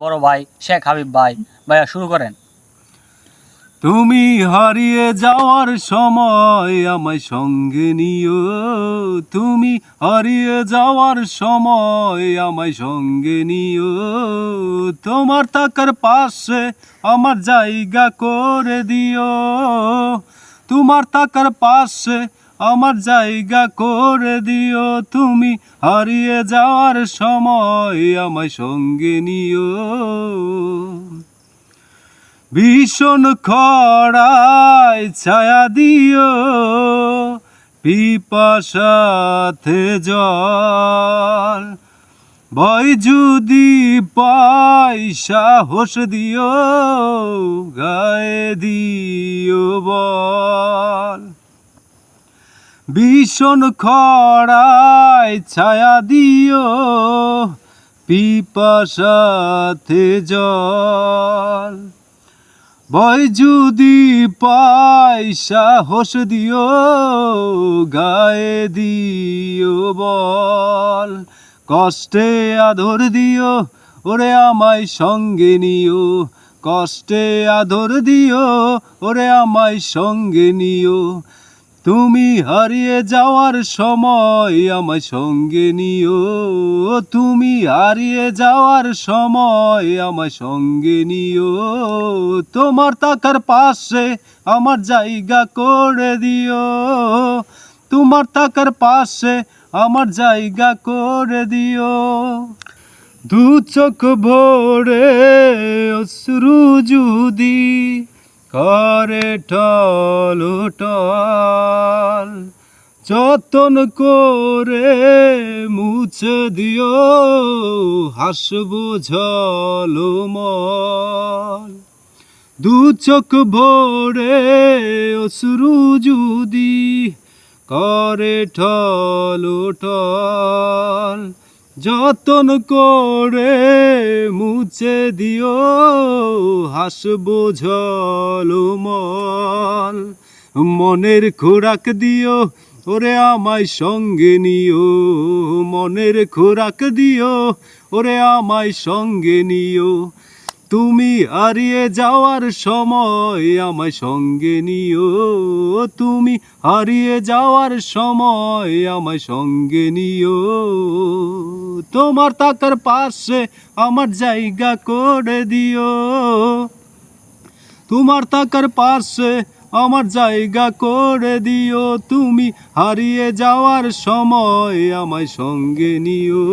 বড় ভাই শেখ হাবিব ভাই। ভাইয়া শুরু করেন। তুমি হারিয়ে যাওয়ার সময় আমায় সঙ্গে নিও, তুমি হারিয়ে যাওয়ার সময় আমায় সঙ্গে নিও। তোমার থাকার পাশে আমার জায়গা করে দিও, তোমার থাকার পাশে আমার জায়গা করে দিও। তুমি হারিয়ে যাওয়ার সময় আমায় সঙ্গে নিও। ভীষণ খরায় ছায়া দিও, পিপাসাতে জল। ভয় যদি পাই সাহস দিও, গায়ে দিও বল। ভীষণ খরায় ছায়া দিও, পিপাসাতে জল। ভয় যদি পাই সাহস দিও, গায়ে দিও বল। কষ্টে আদর দিও, ওরে আমায় সঙ্গে নিও। কষ্টে আদর দিও, ওরে আমায় সঙ্গে নিও। তুমি হারিয়ে যাওয়ার সময় আমায় সঙ্গে নিও, তুমি হারিয়ে যাওয়ার সময় আমায় সঙ্গে নিও। তোমার থাকার পাশে আমার জায়গা করে দিও, তোমার থাকার পাশে আমার জায়গা করে দিও। দু চোখ ভরে অশ্রু যদি করে টল, যতন করে মুছে দিও, হাসবো ঝলমল। দু চোখ ভরে অশ্রু যদি করে টল, যতন করে মুছে দিও, হাসবো ঝলমল। মনের খোরাক দিও, ওরে আমায় সঙ্গে নিও। মনের খোরাক দিও, ওরে আমায় সঙ্গে নিও। তুমি হারিয়ে যাওয়ার সময় আমায় সঙ্গে নিও, তুমি হারিয়ে যাওয়ার সময় আমায় সঙ্গে নিও। তোমার থাকার পাশে আমার জায়গা করে দিও, তোমার থাকার পাশে আমার জায়গা করে দিও। তুমি হারিয়ে যাওয়ার সময় আমায় সঙ্গে নিও।